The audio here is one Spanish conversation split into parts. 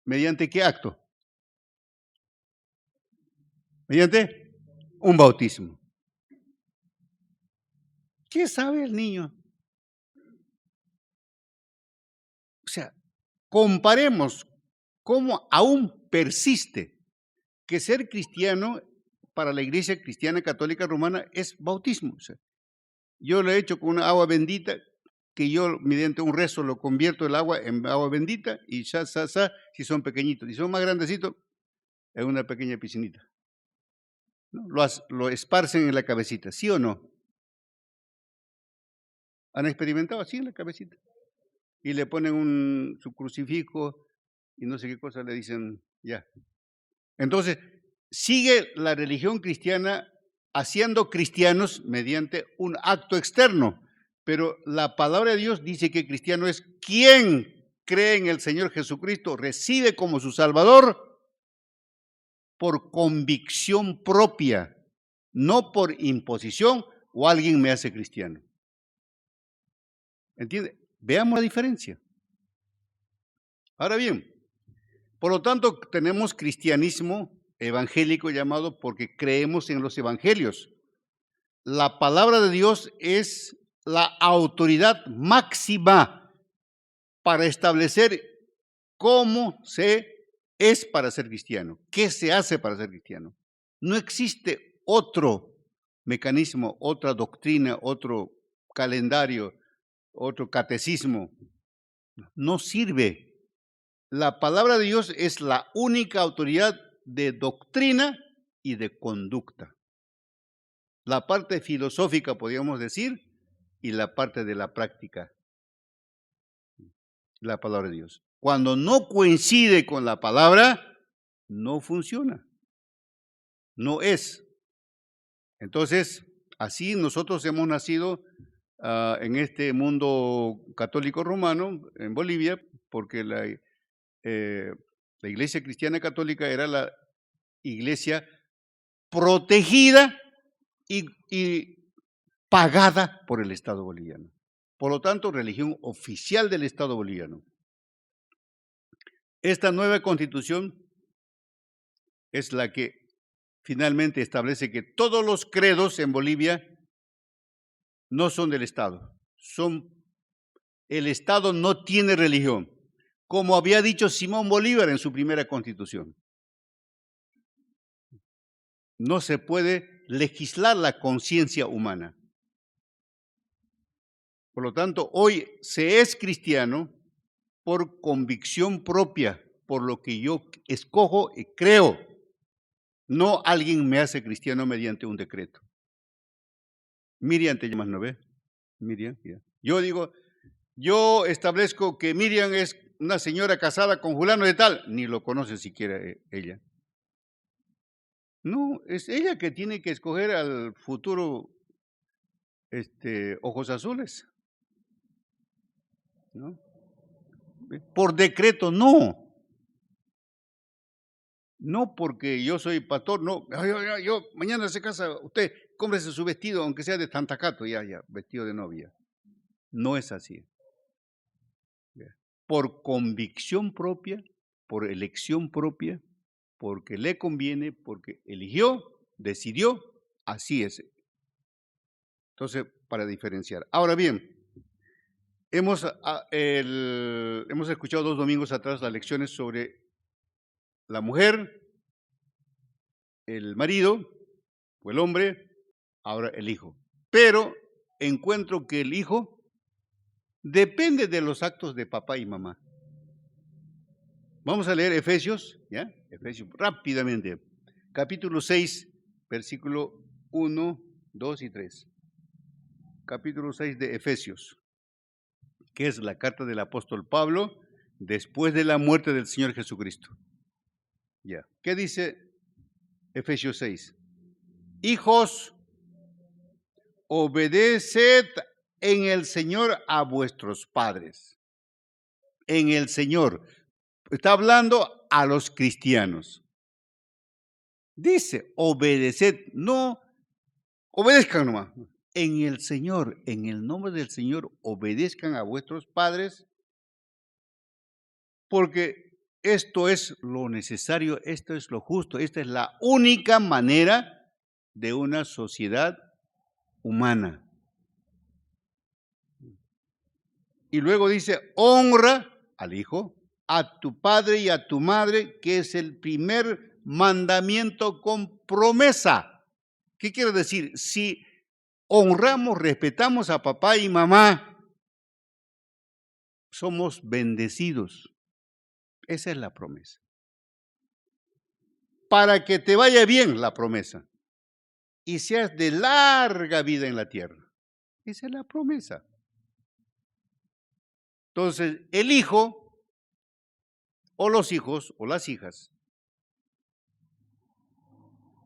¿Mediante qué acto? Mediante un bautismo. ¿Qué sabe el niño? O sea, comparemos cómo aún persiste que ser cristiano para la Iglesia Cristiana Católica Romana es bautismo. O sea, yo lo he hecho con una agua bendita, que yo mediante un rezo lo convierto el agua en agua bendita y si son pequeñitos. Y son más grandecitos, en una pequeña piscinita, ¿no? Lo esparcen en la cabecita, ¿sí o no? ¿Han experimentado así en la cabecita? Y le ponen su crucifijo y no sé qué cosa le dicen, ya. Entonces, sigue la religión cristiana haciendo cristianos mediante un acto externo, pero la palabra de Dios dice que cristiano es quien cree en el Señor Jesucristo, recibe como su Salvador por convicción propia, no por imposición o alguien me hace cristiano. ¿Entiende? Veamos la diferencia. Ahora bien, por lo tanto, tenemos cristianismo evangélico llamado porque creemos en los evangelios. La palabra de Dios es la autoridad máxima para establecer cómo se es para ser cristiano, qué se hace para ser cristiano. No existe otro mecanismo, otra doctrina, otro calendario, otro catecismo. No sirve. La palabra de Dios es la única autoridad de doctrina y de conducta. La parte filosófica, podríamos decir, y la parte de la práctica, la palabra de Dios. Cuando no coincide con la palabra, no funciona, no es. Entonces, así nosotros hemos nacido en este mundo católico romano, en Bolivia, porque la Iglesia Cristiana Católica era la iglesia protegida y pagada por el Estado boliviano. Por lo tanto, religión oficial del Estado boliviano. Esta nueva constitución es la que finalmente establece que todos los credos en Bolivia no son del Estado. El Estado no tiene religión, como había dicho Simón Bolívar en su primera constitución. No se puede legislar la conciencia humana. Por lo tanto, hoy se es cristiano por convicción propia, por lo que yo escojo y creo. No alguien me hace cristiano mediante un decreto. Miriam te llamas, ¿no ve? Miriam, ya. Yo digo, yo establezco que Miriam es una señora casada con fulano de tal, ni lo conoce siquiera ella. No, es ella que tiene que escoger al futuro ojos azules, ¿no? Por decreto, no. No porque yo soy pastor, no. Yo mañana se casa, usted cómprese su vestido, aunque sea de tantacato, ya, vestido de novia. No es así. Por convicción propia, por elección propia, porque le conviene, porque eligió, decidió, así es. Entonces, para diferenciar. Ahora bien, hemos escuchado 2 domingos atrás las lecciones sobre la mujer, el marido o el hombre, ahora el hijo. Pero encuentro que el hijo depende de los actos de papá y mamá. Vamos a leer Efesios, ¿ya? Efesios rápidamente. Capítulo 6, versículo 1, 2 y 3. Capítulo 6 de Efesios, que es la carta del apóstol Pablo después de la muerte del Señor Jesucristo. Ya. ¿Qué dice Efesios 6? Hijos, obedeced en el Señor a vuestros padres. En el Señor. Está hablando a los cristianos. Dice, obedeced, no obedezcan nomás. En el Señor, en el nombre del Señor, obedezcan a vuestros padres, porque esto es lo necesario, esto es lo justo, esta es la única manera de una sociedad humana. Y luego dice, honra al hijo, a tu padre y a tu madre, que es el primer mandamiento con promesa. ¿Qué quiere decir? Si honramos, respetamos a papá y mamá, somos bendecidos. Esa es la promesa. Para que te vaya bien, la promesa, y seas de larga vida en la tierra. Esa es la promesa. Entonces, el hijo o los hijos o las hijas,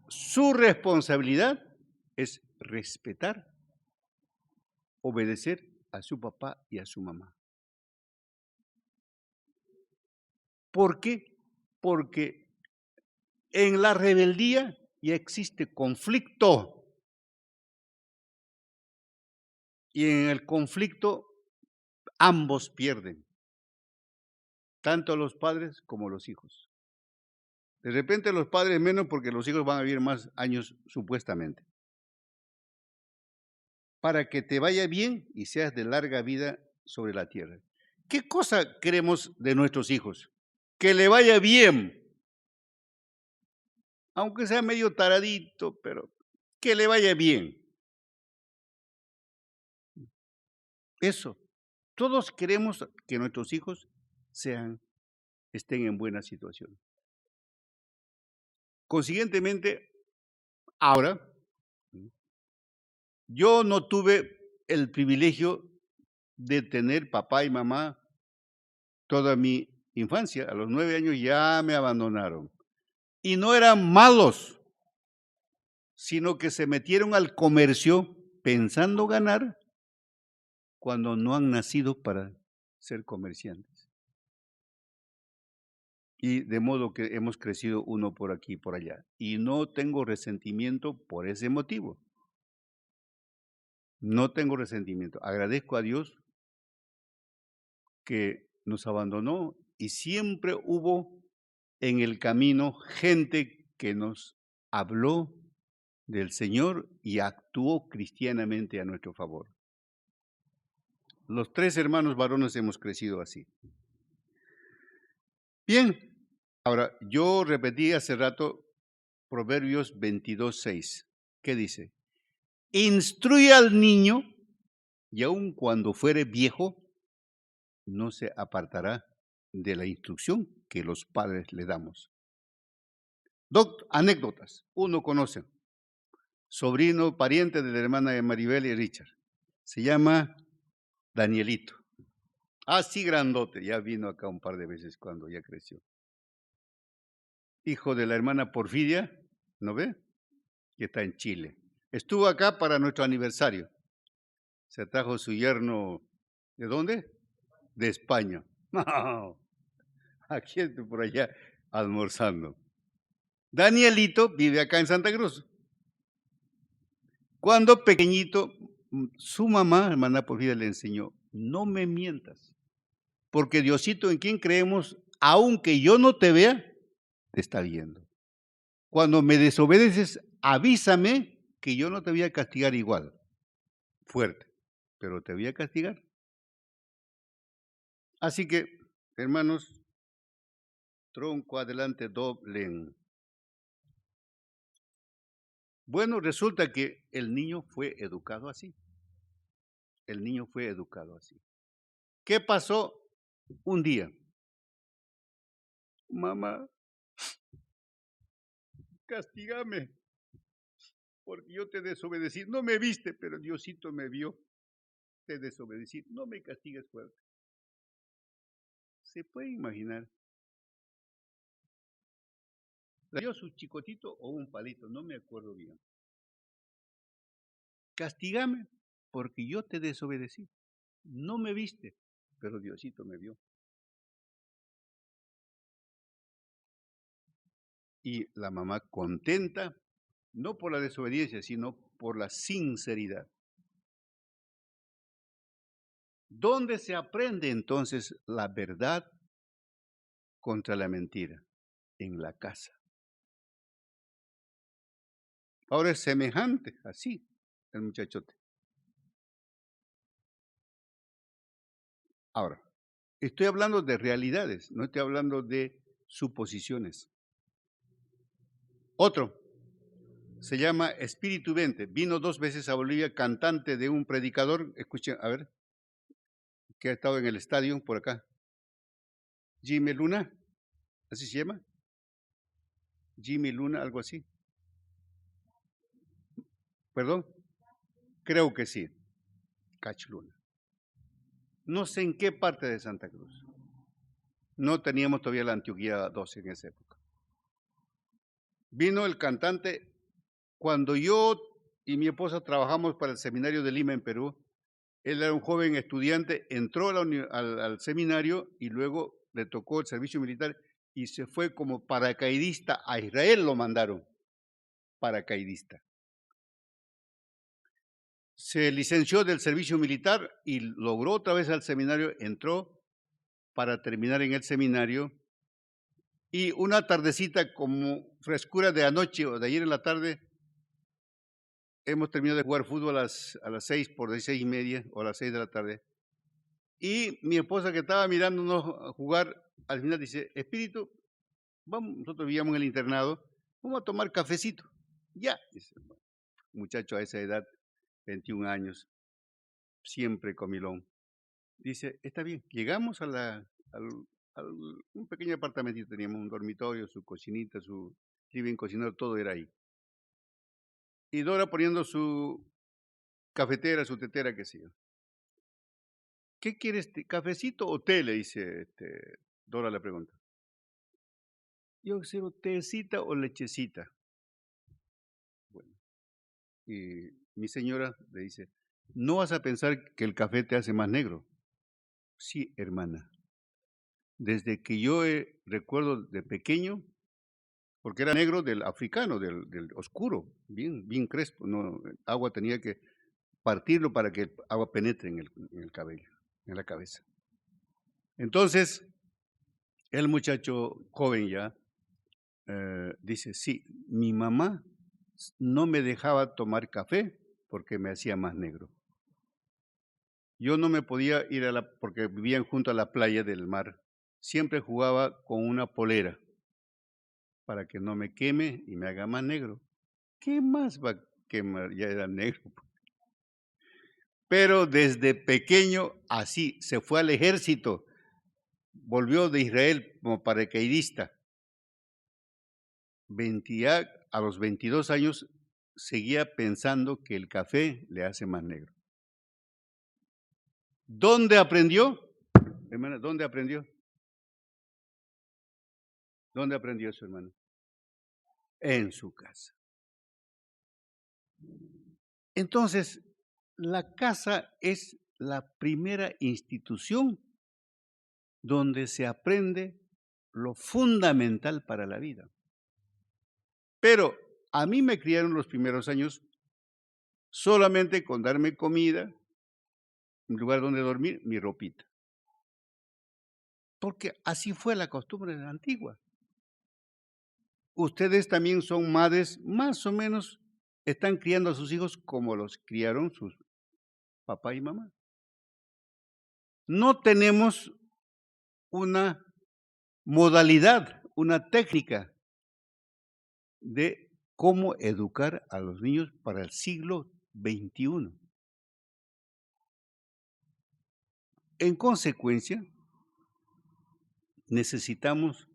su responsabilidad es respetar, obedecer a su papá y a su mamá. ¿Por qué? Porque en la rebeldía ya existe conflicto. Y en el conflicto ambos pierden, tanto los padres como los hijos. De repente los padres menos porque los hijos van a vivir más años supuestamente. Para que te vaya bien y seas de larga vida sobre la tierra. ¿Qué cosa queremos de nuestros hijos? Que le vaya bien. Aunque sea medio taradito, pero que le vaya bien. Eso. Todos queremos que nuestros hijos estén en buena situación. Consiguientemente, ahora, yo no tuve el privilegio de tener papá y mamá toda mi infancia. A los 9 años ya me abandonaron. Y no eran malos, sino que se metieron al comercio pensando ganar cuando no han nacido para ser comerciantes. Y de modo que hemos crecido uno por aquí y por allá. Y no tengo resentimiento por ese motivo. No tengo resentimiento. Agradezco a Dios que nos abandonó y siempre hubo en el camino gente que nos habló del Señor y actuó cristianamente a nuestro favor. Los 3 hermanos varones hemos crecido así. Bien, ahora yo repetí hace rato Proverbios 22:6. ¿Qué dice? Instruye al niño y aun cuando fuere viejo, no se apartará de la instrucción que los padres le damos. Anécdotas. Uno conoce. Sobrino, pariente de la hermana de Maribel y Richard. Se llama Danielito. Así grandote. Ya vino acá un par de veces cuando ya creció. Hijo de la hermana Porfidia, ¿no ve? Que está en Chile. Estuvo acá para nuestro aniversario. Se trajo su yerno, ¿de dónde? De España. Aquí estoy por allá almorzando. Danielito vive acá en Santa Cruz. Cuando pequeñito, su mamá, hermana Porfiria, le enseñó, no me mientas, porque Diosito en quien creemos, aunque yo no te vea, te está viendo. Cuando me desobedeces, avísame que yo no te voy a castigar igual, fuerte, pero te voy a castigar. Así que, hermanos, tronco adelante, doblen. Bueno, resulta que el niño fue educado así. El niño fue educado así. ¿Qué pasó un día? Mamá, castígame, porque yo te desobedecí. No me viste, pero Diosito me vio. Te desobedecí. No me castigues fuerte. ¿Se puede imaginar? ¿Le dio su chicotito o un palito? No me acuerdo bien. Castígame, porque yo te desobedecí. No me viste, pero Diosito me vio. Y la mamá contenta, no por la desobediencia, sino por la sinceridad. ¿Dónde se aprende entonces la verdad contra la mentira en la casa. Ahora es semejante, así, el muchachote. Ahora, estoy hablando de realidades, no estoy hablando de suposiciones. Otro, se llama Espíritu Vente. Vino 2 veces a Bolivia, cantante de un predicador, escuchen, a ver, que ha estado en el estadio por acá. Jimmy Luna, ¿así se llama? Jimmy Luna, algo así. ¿Perdón? Creo que sí. Cach Luna. No sé en qué parte de Santa Cruz. No teníamos todavía la Antioquía 12 en esa época. Vino el cantante cuando yo y mi esposa trabajamos para el seminario de Lima en Perú. Él era un joven estudiante, entró al seminario y luego le tocó el servicio militar y se fue como paracaidista a Israel, lo mandaron, paracaidista. Se licenció del servicio militar y logró otra vez al seminario, entró para terminar en el seminario y una tardecita como frescura de anoche o de ayer en la tarde, hemos terminado de jugar fútbol a las 6 por 6:30 o a las 6 de la tarde. Y mi esposa que estaba mirándonos jugar, al final dice, Espíritu, vamos, nosotros vivíamos en el internado, vamos a tomar cafecito. Ya, dice, muchacho a esa edad, 21 años, siempre comilón. Dice, está bien, llegamos a un pequeño apartamentito, teníamos un dormitorio, su cocinita, su living cocinero, todo era ahí. Y Dora poniendo su cafetera, su tetera, qué sé yo. ¿Qué quieres, cafecito o té? Le dice Dora le pregunta. Yo quiero tecita o lechecita. Bueno, y mi señora le dice, ¿no vas a pensar que el café te hace más negro? Sí, hermana. Desde que yo recuerdo de pequeño, porque era negro del africano, del oscuro, bien crespo, no, el agua tenía que partirlo para que el agua penetre en el cabello, en la cabeza. Entonces, el muchacho joven ya dice, sí, mi mamá no me dejaba tomar café porque me hacía más negro. Yo no me podía ir porque vivían junto a la playa del mar. Siempre jugaba con una polera para que no me queme y me haga más negro. ¿Qué más va a quemar? Ya era negro. Pero desde pequeño, así, se fue al ejército, volvió de Israel como paracaidista. A los 22 años seguía pensando que el café le hace más negro. ¿Dónde aprendió? Hermana, ¿dónde aprendió? ¿Dónde aprendió su hermano? En su casa. Entonces, la casa es la primera institución donde se aprende lo fundamental para la vida. Pero a mí me criaron los primeros años solamente con darme comida, un lugar donde dormir, mi ropita. Porque así fue la costumbre de la antigua. Ustedes también son madres, más o menos están criando a sus hijos como los criaron sus papá y mamá. No tenemos una modalidad, una técnica de cómo educar a los niños para el siglo XXI. En consecuencia, necesitamos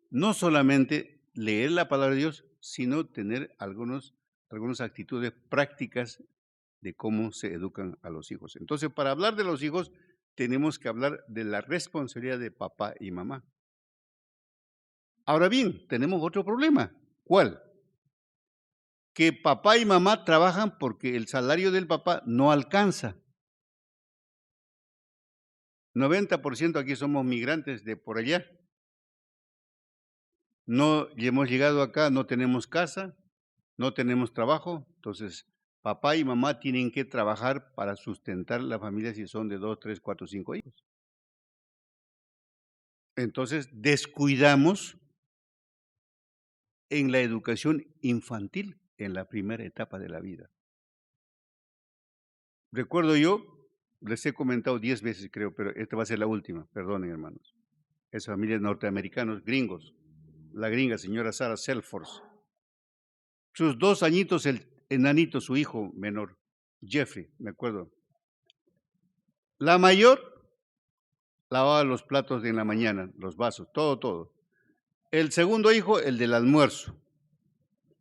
no solamente leer la palabra de Dios, sino tener algunas actitudes prácticas de cómo se educan a los hijos. Entonces, para hablar de los hijos, tenemos que hablar de la responsabilidad de papá y mamá. Ahora bien, tenemos otro problema. ¿Cuál? Que papá y mamá trabajan porque el salario del papá no alcanza. 90% aquí somos migrantes de por allá. No hemos llegado acá, no tenemos casa, no tenemos trabajo, entonces papá y mamá tienen que trabajar para sustentar la familia si son de 2, 3, 4, 5 hijos. Entonces, descuidamos en la educación infantil en la primera etapa de la vida. Recuerdo yo, les he comentado 10 veces creo, pero esta va a ser la última, perdonen hermanos. Es familias norteamericanos, gringos. La gringa, señora Sarah Selfors. Sus 2 añitos, el enanito, su hijo menor, Jeffrey, me acuerdo. La mayor lavaba los platos en la mañana, los vasos, todo. El segundo hijo, el del almuerzo.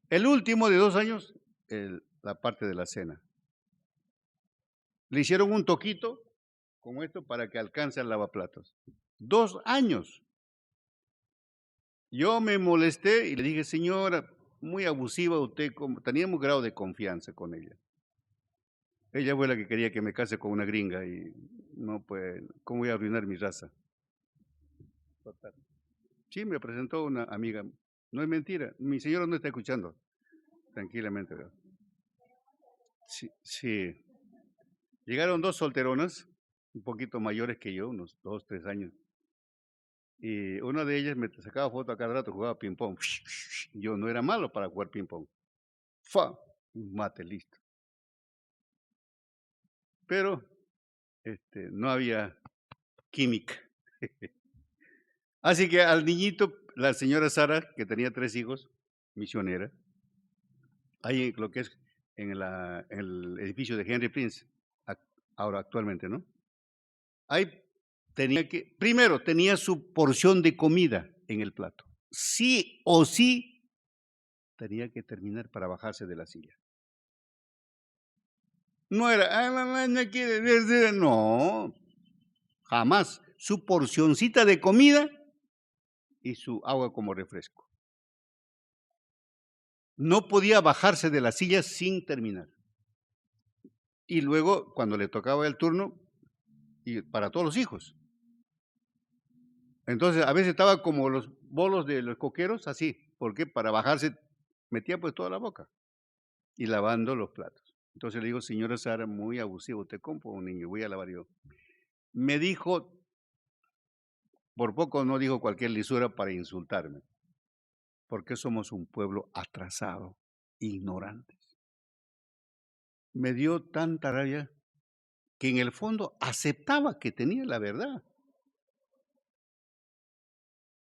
El último de 2 años, la parte de la cena. Le hicieron un toquito como esto para que alcance al lavaplatos. 2 años. Yo me molesté y le dije, señora, muy abusiva usted, teníamos grado de confianza con ella. Ella fue la que quería que me case con una gringa y no, pues, ¿cómo voy a arruinar mi raza? Total. Sí, me presentó una amiga. No es mentira, mi señora no está escuchando. Tranquilamente. ¿Verdad? Sí. Llegaron 2 solteronas, un poquito mayores que yo, unos 2, 3 años. Y una de ellas me sacaba foto a cada rato, jugaba ping-pong. Yo no era malo para jugar ping-pong. Un mate listo. Pero no había química. Así que al niñito, la señora Sara, que tenía 3 hijos, misionera, ahí en lo que es en el edificio de Henry Prince, ahora actualmente, ¿no? Ahí primero tenía su porción de comida en el plato. Sí o sí tenía que terminar para bajarse de la silla. No era, no quiere ver, no, jamás. Su porcioncita de comida y su agua como refresco. No podía bajarse de la silla sin terminar. Y luego, cuando le tocaba el turno, y para todos los hijos. Entonces, a veces estaba como los bolos de los coqueros, así. ¿Por qué? Para bajarse, metía pues toda la boca y lavando los platos. Entonces le digo, señora Sara, muy abusivo, te compro un niño, voy a lavar yo. Me dijo, por poco no dijo cualquier lisura para insultarme, porque somos un pueblo atrasado, ignorantes. Me dio tanta rabia que en el fondo aceptaba que tenía la verdad.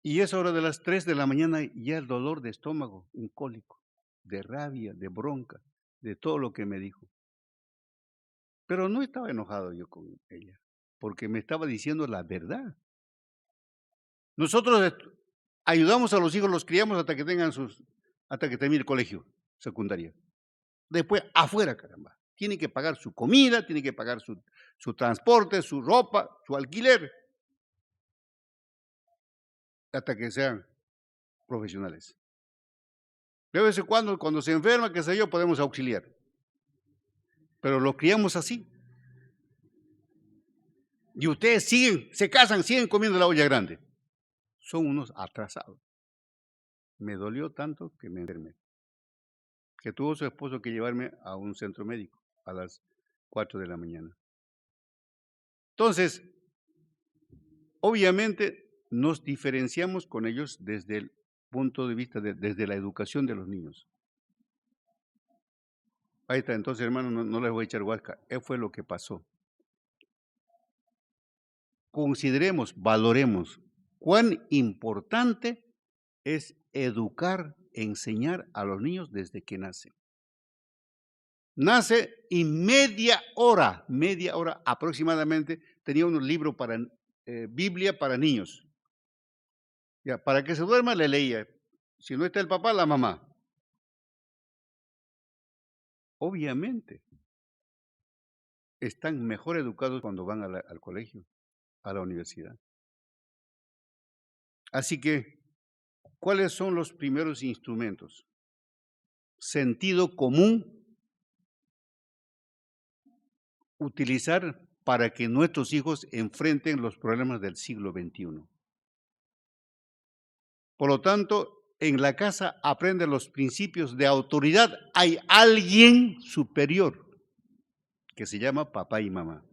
Y es hora de las 3 de la mañana ya el dolor de estómago, un cólico, de rabia, de bronca, de todo lo que me dijo. Pero no estaba enojado yo con ella, porque me estaba diciendo la verdad. Nosotros ayudamos a los hijos, los criamos hasta que hasta que termine el colegio secundario. Después, afuera, caramba. Tienen que pagar su comida, tienen que pagar su transporte, su ropa, su alquiler, hasta que sean profesionales. De vez en cuando se enferma, qué sé yo, podemos auxiliar. Pero lo criamos así. Y ustedes se casan, siguen comiendo la olla grande. Son unos atrasados. Me dolió tanto que me enfermé. Que tuvo su esposo que llevarme a un centro médico a las 4 de la mañana. Entonces, obviamente nos diferenciamos con ellos desde el punto de vista, desde la educación de los niños. Ahí está, entonces hermano, no les voy a echar huasca, fue lo que pasó. Consideremos, valoremos cuán importante es educar, enseñar a los niños desde que nacen. Nace y media hora aproximadamente, tenía un libro para Biblia para niños. Ya, para que se duerma le leía. Si no está el papá, la mamá. Obviamente, están mejor educados cuando van al colegio, a la universidad. Así que, ¿cuáles son los primeros instrumentos? Sentido común, utilizar para que nuestros hijos enfrenten los problemas del siglo XXI. Por lo tanto, en la casa aprenden los principios de autoridad. Hay alguien superior que se llama papá y mamá.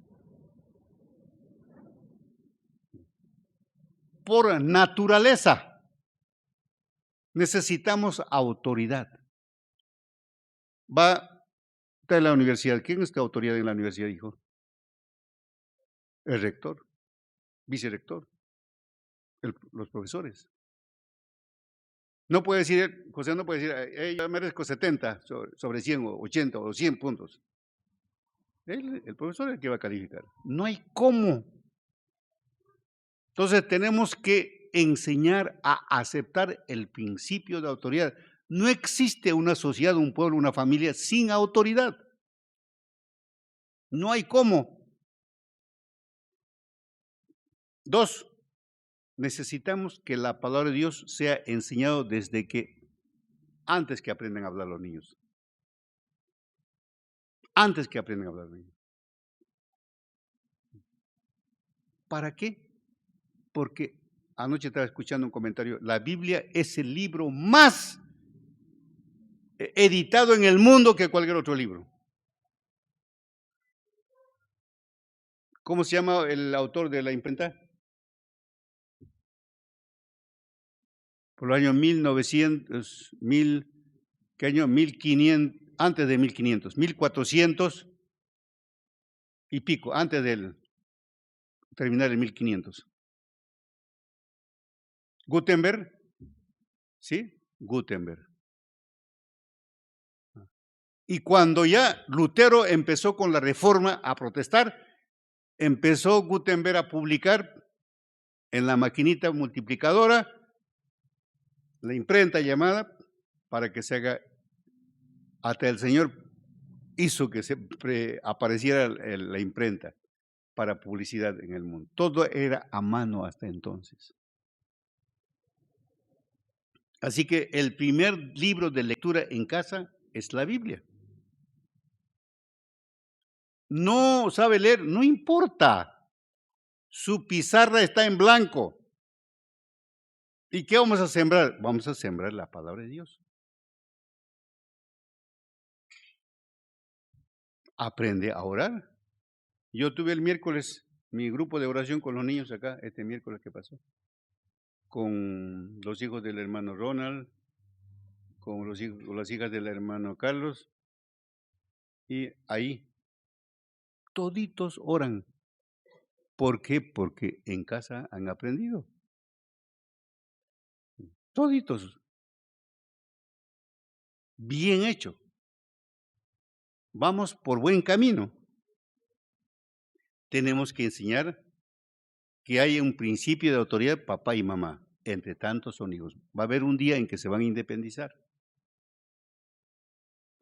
por naturaleza. Necesitamos autoridad. Va a la universidad. ¿Quién es la autoridad en la universidad, hijo? El rector, vicerrector, los profesores. No puede decir, José no puede decir, hey, yo merezco 70 sobre 100 o 80 o 100 puntos. El profesor es el que va a calificar. No hay cómo. Entonces tenemos que enseñar a aceptar el principio de autoridad. No existe una sociedad, un pueblo, una familia sin autoridad. No hay cómo. 2, necesitamos que la palabra de Dios sea enseñado desde que antes que aprendan a hablar los niños. Antes que aprendan a hablar los niños. ¿Para qué? Porque anoche estaba escuchando un comentario, la Biblia es el libro más editado en el mundo que cualquier otro libro. ¿Cómo se llama el autor de la imprenta? Por el año 1900, ¿qué año? 1500, antes de 1500, 1400 y pico, antes de terminar el 1500. Gutenberg, ¿sí? Gutenberg. Y cuando ya Lutero empezó con la reforma a protestar, empezó Gutenberg a publicar en la maquinita multiplicadora, la imprenta llamada, para que se haga, hasta el Señor hizo que se apareciera la imprenta para publicidad en el mundo. Todo era a mano hasta entonces. Así que el primer libro de lectura en casa es la Biblia. No sabe leer, no importa. Su pizarra está en blanco. ¿Y qué vamos a sembrar? Vamos a sembrar la palabra de Dios. Aprende a orar. Yo tuve el miércoles mi grupo de oración con los niños acá, este miércoles que pasó, con los hijos del hermano Ronald, con las hijas del hermano Carlos, y ahí toditos oran. ¿Por qué? Porque en casa han aprendido. Toditos. Bien hecho. Vamos por buen camino. Tenemos que enseñar que hay un principio de autoridad, papá y mamá. Entre tanto son hijos. Va a haber un día en que se van a independizar.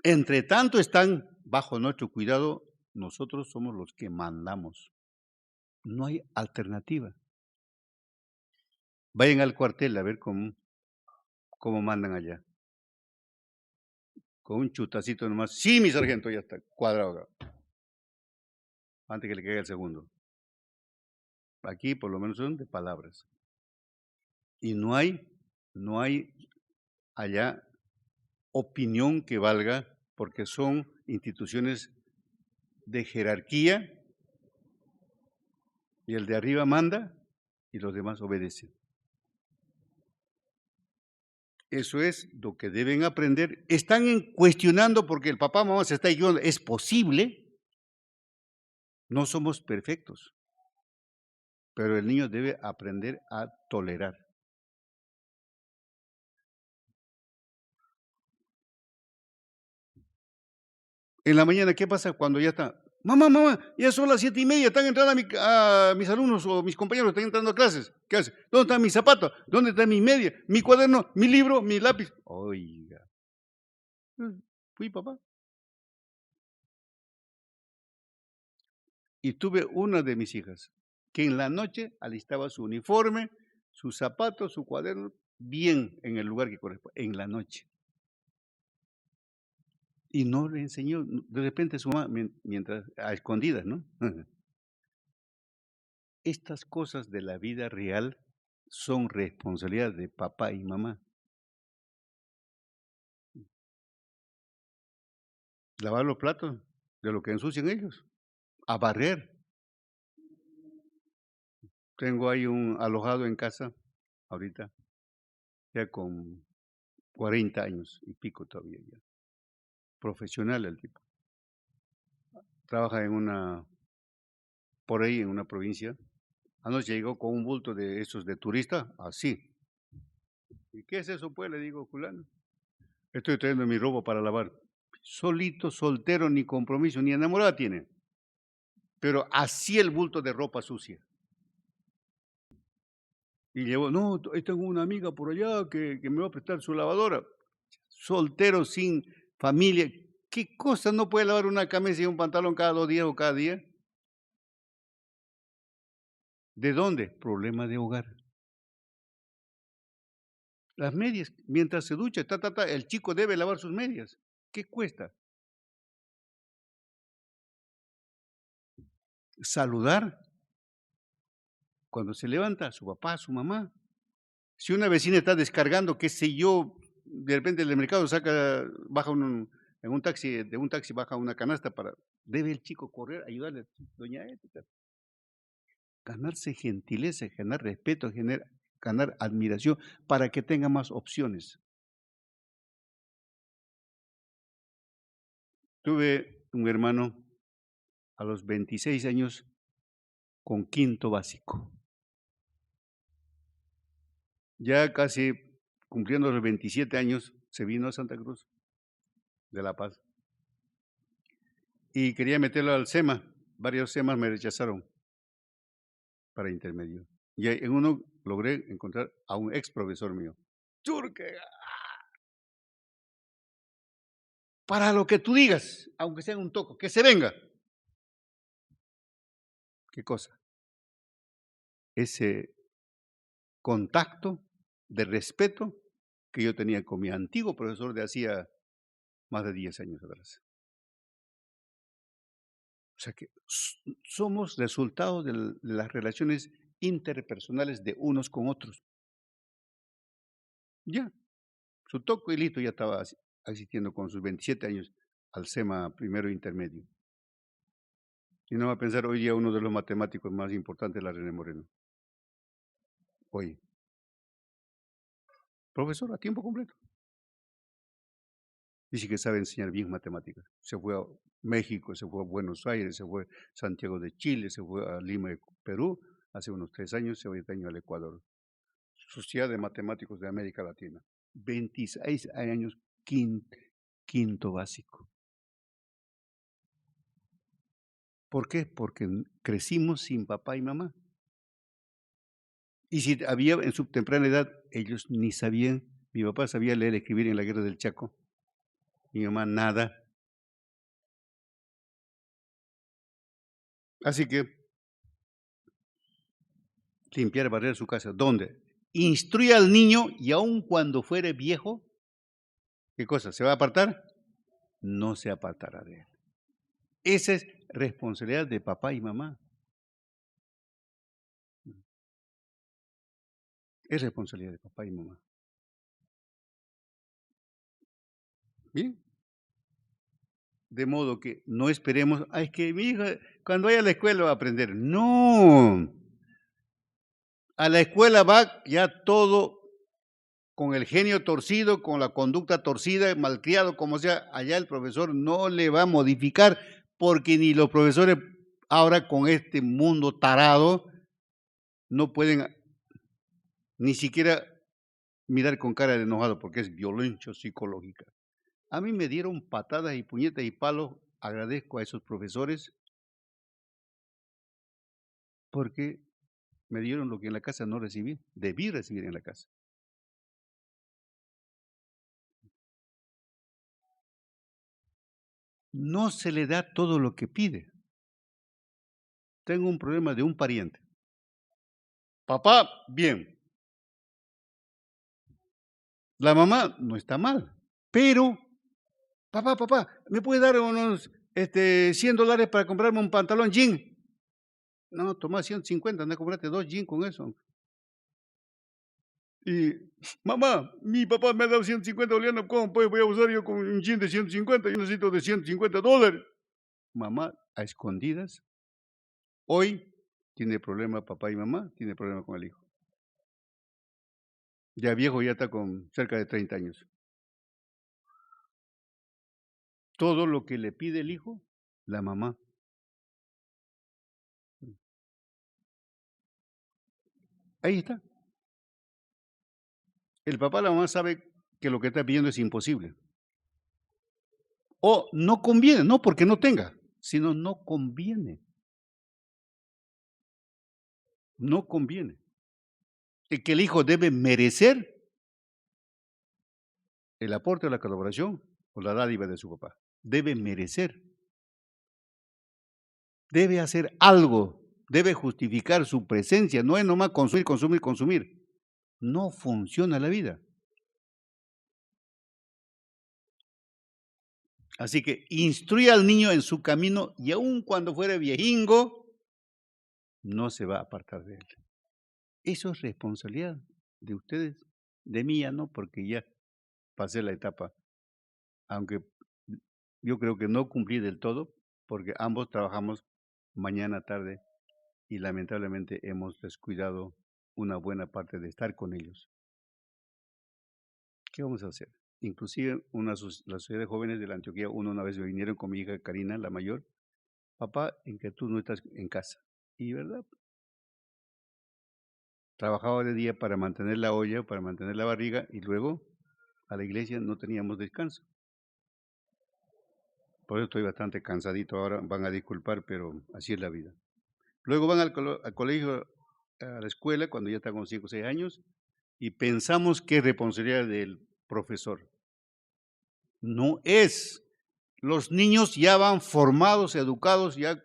Entre tanto están bajo nuestro cuidado, nosotros somos los que mandamos. No hay alternativa. Vayan al cuartel a ver cómo mandan allá. Con un chutacito nomás. Sí, mi sargento, ya está cuadrado. Antes que le caiga el segundo. Aquí por lo menos son de palabras. Y no hay allá opinión que valga porque son instituciones de jerarquía y el de arriba manda y los demás obedecen. Eso es lo que deben aprender. Están cuestionando porque el papá, mamá se está equivocando. ¿Es posible? No somos perfectos, pero el niño debe aprender a tolerar. En la mañana, ¿qué pasa cuando ya está? Mamá, ya son las 7:30, están entrando a mis alumnos o mis compañeros, están entrando a clases. ¿Qué hace? ¿Dónde está mi zapato? ¿Dónde está mi media? ¿Mi cuaderno? ¿Mi libro? ¿Mi lápiz? Oiga, fui papá. Y tuve una de mis hijas que en la noche alistaba su uniforme, sus zapatos, su cuaderno, bien en el lugar que corresponde, en la noche. Y no le enseñó, de repente su mamá, mientras, a escondidas, ¿no? Estas cosas de la vida real son responsabilidad de papá y mamá. Lavar los platos de lo que ensucian ellos, a barrer. Tengo ahí un alojado en casa ahorita, ya con 40 años y pico todavía ya. Profesional el tipo. Trabaja por ahí en una provincia. Anoche llegó con un bulto de esos de turista, así. ¿Y qué es eso, pues? Le digo, fulano. Estoy trayendo mi ropa para lavar. Solito, soltero, ni compromiso, ni enamorada tiene. Pero así el bulto de ropa sucia. Y llevó, no, ahí tengo una amiga por allá que me va a prestar su lavadora. Soltero, sin familia. ¿Qué cosa no puede lavar una camisa y un pantalón cada 2 días o cada día? ¿De dónde? Problema de hogar. Las medias, mientras se ducha, el chico debe lavar sus medias. ¿Qué cuesta? Saludar cuando se levanta a su papá, a su mamá. Si una vecina está descargando, qué sé yo, de repente del mercado baja en un taxi, de un taxi baja una canasta debe el chico correr, ayudarle, doña Ética. Ganarse gentileza, ganar respeto, ganar admiración para que tenga más opciones. Tuve un hermano a los 26 años con quinto básico. Ya casi cumpliendo los 27 años, se vino a Santa Cruz de La Paz y quería meterlo al SEMA. Varios SEMAs me rechazaron para intermedio. Y en uno logré encontrar a un ex profesor mío. Churque, para lo que tú digas, aunque sea un toco, que se venga. ¿Qué cosa? Ese contacto de respeto que yo tenía con mi antiguo profesor de hacía más de 10 años atrás. O sea que somos resultado de las relaciones interpersonales de unos con otros. Ya, su toco y listo ya estaba asistiendo con sus 27 años al SEMA primero intermedio. Y no va a pensar hoy día uno de los matemáticos más importantes, la René Moreno. Hoy, profesor a tiempo completo. Dice que sabe enseñar bien matemáticas. Se fue a México, se fue a Buenos Aires, se fue a Santiago de Chile, se fue a Lima de Perú, hace unos 3 años, se va este año al Ecuador. Sociedad de Matemáticos de América Latina. 26 años, quinto básico. ¿Por qué? Porque crecimos sin papá y mamá. Y si había en su temprana edad, ellos ni sabían, mi papá sabía leer y escribir en la guerra del Chaco, mi mamá nada. Así que limpiar, barrer su casa. ¿Dónde? Instruye al niño y aun cuando fuere viejo, ¿qué cosa? ¿Se va a apartar? No se apartará de él. Esa es responsabilidad de papá y mamá. Es responsabilidad de papá y mamá. Bien. De modo que no esperemos, es que mi hija cuando vaya a la escuela va a aprender. No. A la escuela va ya todo con el genio torcido, con la conducta torcida, malcriado, como sea. Allá el profesor no le va a modificar, porque ni los profesores ahora con este mundo tarado no pueden ni siquiera mirar con cara de enojado, porque es violencia psicológica. A mí me dieron patadas y puñetas y palos, agradezco a esos profesores, porque me dieron lo que en la casa no recibí, debí recibir en la casa. No se le da todo lo que pide. Tengo un problema de un pariente. Papá, bien. La mamá no está mal, pero, papá, ¿me puede dar unos $100 para comprarme un pantalón jean? No, toma 150, anda a comprarte 2 jeans con eso. Y, mamá, mi papá me ha dado 150 bolivianos, ¿cómo pues voy a usar yo con un jean de 150? Yo necesito de $150. Mamá, a escondidas, hoy Tiene problema papá y mamá, tiene problema con el hijo. Ya viejo, ya está con cerca de 30 años. Todo lo que le pide el hijo, la mamá. Ahí está. El papá, la mamá sabe que lo que está pidiendo es imposible. O no conviene, no porque no tenga, sino no conviene. No conviene. Y que el hijo debe merecer el aporte o la colaboración o la dádiva de su papá. Debe merecer. Debe hacer algo. Debe justificar su presencia. No es nomás consumir, consumir, consumir. No funciona la vida. Así que instruye al niño en su camino y aun cuando fuera viejingo, no se va a apartar de él. Eso es responsabilidad de ustedes, de mí ya no, porque ya pasé la etapa, aunque yo creo que no cumplí del todo, porque ambos trabajamos mañana, tarde, y lamentablemente hemos descuidado una buena parte de estar con ellos. ¿Qué vamos a hacer? Inclusive la sociedad de jóvenes de la Antioquía, una vez me vinieron con mi hija Karina, la mayor, papá, en que tú no estás en casa. Y verdad, trabajaba de día para mantener la olla, para mantener la barriga, y luego a la iglesia no teníamos descanso. Por eso estoy bastante cansadito ahora, van a disculpar, pero así es la vida. Luego van al colegio, a la escuela, cuando ya están con 5 o 6 años, y pensamos que es responsabilidad del profesor. No es. Los niños ya van formados, educados ya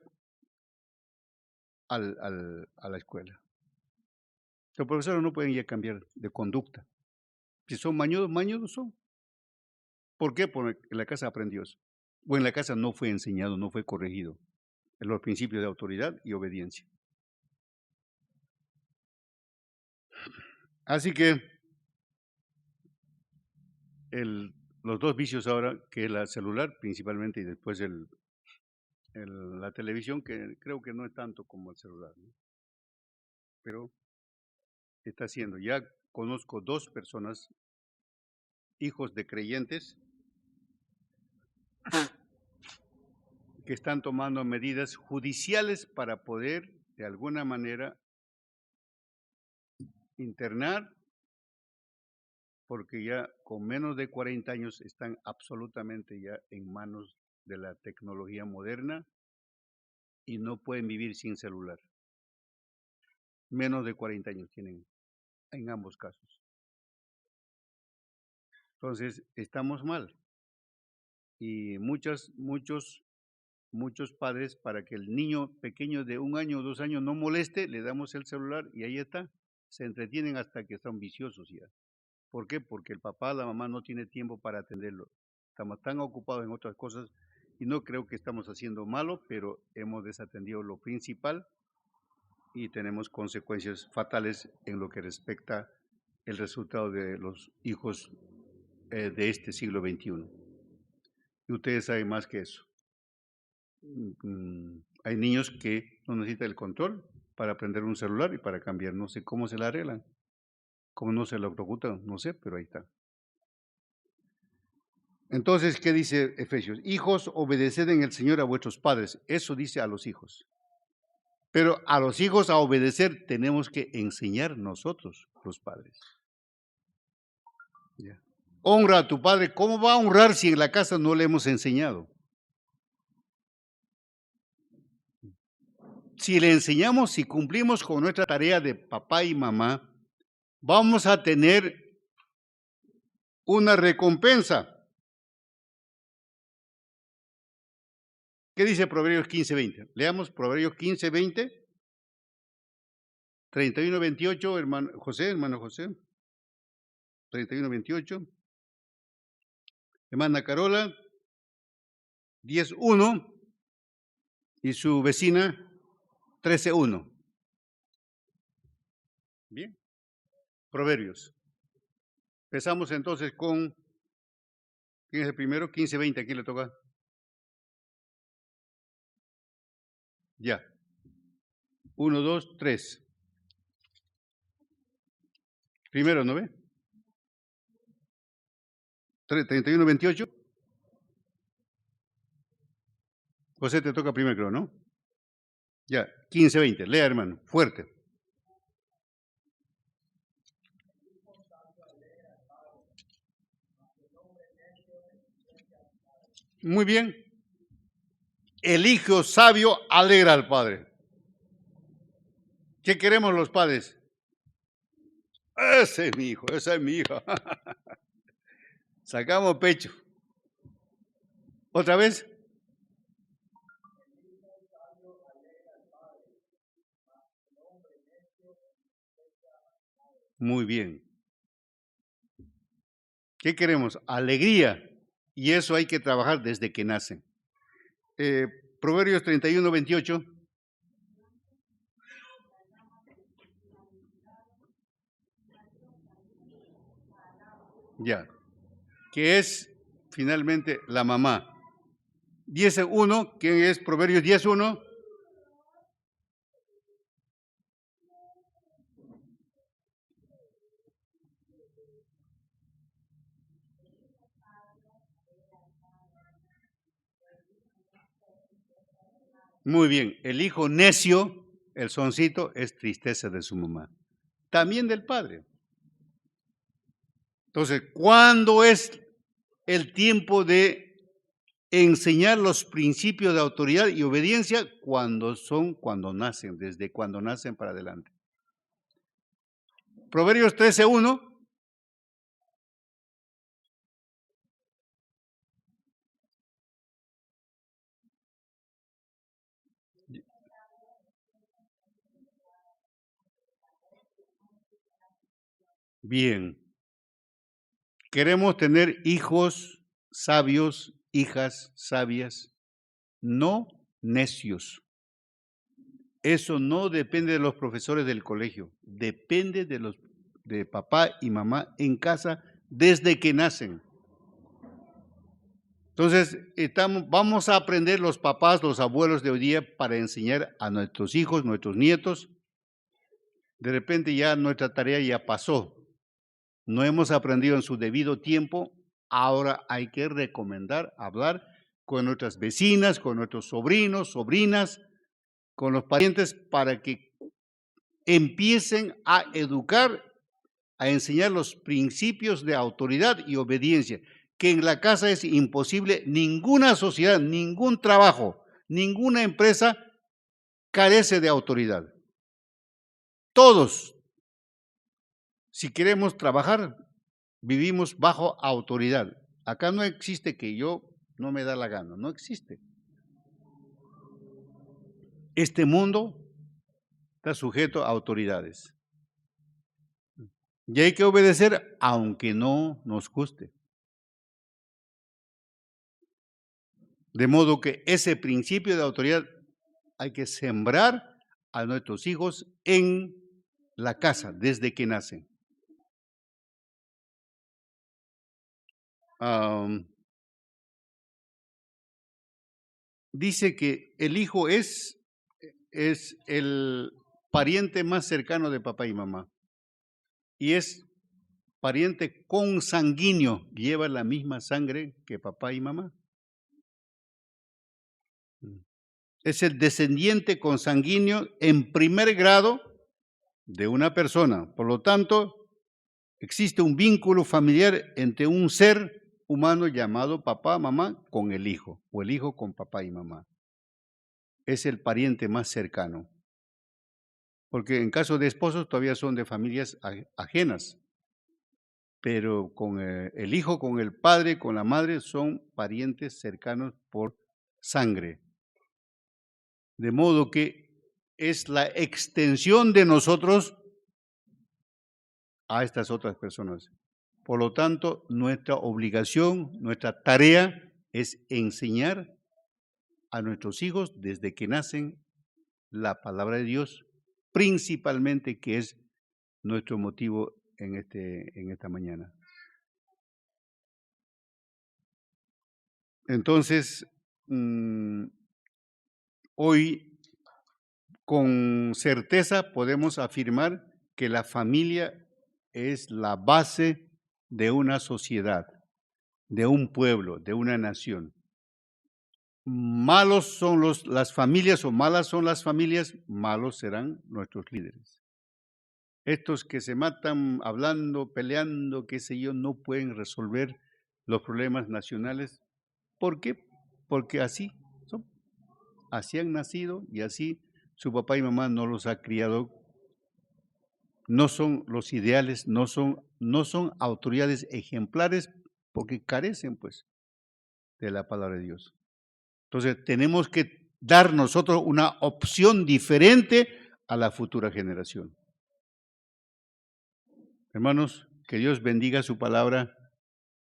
a la escuela. Los profesores no pueden ya cambiar de conducta. Si son mañosos, mañosos son. ¿Por qué? Porque en la casa aprendió eso. O en la casa no fue enseñado, no fue corregido en los principios de autoridad y obediencia. Así que los dos vicios ahora, que es la celular principalmente y después la televisión, que creo que no es tanto como el celular, ¿no? Pero está haciendo. Ya conozco 2 personas, hijos de creyentes, que están tomando medidas judiciales para poder, de alguna manera, internar, porque ya con menos de 40 años están absolutamente ya en manos de la tecnología moderna y no pueden vivir sin celular. Menos de 40 años tienen en ambos casos. Entonces, estamos mal. Y muchos padres, para que el niño pequeño de 1 año o 2 años no moleste, le damos el celular y ahí está. Se entretienen hasta que son viciosos ya. ¿Por qué? Porque el papá, la mamá no tiene tiempo para atenderlo. Estamos tan ocupados en otras cosas y no creo que estamos haciendo malo, pero hemos desatendido lo principal y tenemos consecuencias fatales en lo que respecta el resultado de los hijos de este siglo XXI. Y ustedes saben más que eso. Hay niños que no necesitan el control para aprender un celular y para cambiar. No sé cómo se la arreglan, cómo no se lo ejecutan, no sé, pero ahí está. Entonces, ¿qué dice Efesios? Hijos, obedeced en el Señor a vuestros padres. Eso dice a los hijos. Pero a los hijos a obedecer tenemos que enseñar nosotros, los padres. Ya. Honra a tu padre. ¿Cómo va a honrar si en la casa no le hemos enseñado? Si le enseñamos, si cumplimos con nuestra tarea de papá y mamá, vamos a tener una recompensa. ¿Qué dice Proverbios 15:20? Leamos Proverbios 15:20, 31:28, hermano José. 31:28. Hermana Carola, 10:1. Y su vecina, 13:1. Bien. Proverbios. Empezamos entonces con, ¿quién es el primero? 15:20. ¿A quién le toca? Ya. 1, 2, 3. Primero, ¿no ve? 31, 28. José, te toca primero, creo, ¿no? Ya, 15, 20. Lea, hermano, fuerte. Muy bien. El hijo sabio alegra al padre. ¿Qué queremos los padres? Ese es mi hijo, esa es mi hija. Sacamos pecho. ¿Otra vez? Muy bien. ¿Qué queremos? Alegría. Y eso hay que trabajar desde que nacen. Proverbios 31, 28. Ya. Que es finalmente la mamá. 10:1, ¿quién es Proverbios 10:1? Muy bien, el hijo necio, el soncito, es tristeza de su mamá. También del padre. Entonces, ¿cuándo es el tiempo de enseñar los principios de autoridad y obediencia? Cuando nacen, desde cuando nacen para adelante. Proverbios 13:1. Bien, queremos tener hijos sabios, hijas sabias, no necios. Eso no depende de los profesores del colegio, depende de papá y mamá en casa desde que nacen. Entonces, vamos a aprender los papás, los abuelos de hoy día para enseñar a nuestros hijos, nuestros nietos. De repente ya nuestra tarea ya pasó. No hemos aprendido en su debido tiempo. Ahora hay que recomendar, hablar con nuestras vecinas, con nuestros sobrinos, sobrinas, con los parientes para que empiecen a educar, a enseñar los principios de autoridad y obediencia, que en la casa es imposible. Ninguna sociedad, ningún trabajo, ninguna empresa carece de autoridad. Todos, si queremos trabajar, vivimos bajo autoridad. Acá no existe que yo no me da la gana, no existe. Este mundo está sujeto a autoridades. Y hay que obedecer aunque no nos guste. De modo que ese principio de autoridad hay que sembrar a nuestros hijos en la casa desde que nacen. Dice que el hijo es el pariente más cercano de papá y mamá. Y es pariente consanguíneo, lleva la misma sangre que papá y mamá. Es el descendiente consanguíneo en primer grado de una persona. Por lo tanto, existe un vínculo familiar entre un ser humano llamado papá, mamá, con el hijo, o el hijo con papá y mamá. Es el pariente más cercano. Porque en caso de esposos todavía son de familias ajenas, pero con el hijo, con el padre, con la madre, son parientes cercanos por sangre. De modo que es la extensión de nosotros a estas otras personas. Por lo tanto, nuestra obligación, nuestra tarea es enseñar a nuestros hijos desde que nacen la palabra de Dios, principalmente, que es nuestro motivo en esta mañana. Entonces, hoy con certeza podemos afirmar que la familia es la base de una sociedad, de un pueblo, de una nación. Malos son las familias o malas son las familias, malos serán nuestros líderes. Estos que se matan hablando, peleando, qué sé yo, no pueden resolver los problemas nacionales. ¿Por qué? Porque así son. Así han nacido y así su papá y mamá no los ha criado. No son los ideales, no son autoridades ejemplares porque carecen pues de la palabra de Dios. Entonces tenemos que dar nosotros una opción diferente a la futura generación. Hermanos, que Dios bendiga su palabra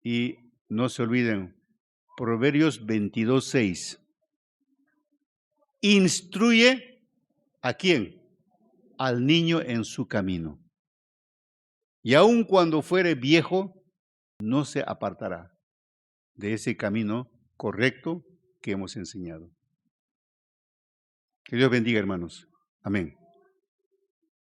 y no se olviden, Proverbios 22:6. Instruye ¿a quién? Al niño en su camino. Y aun cuando fuere viejo, no se apartará de ese camino correcto que hemos enseñado. Que Dios bendiga, hermanos. Amén.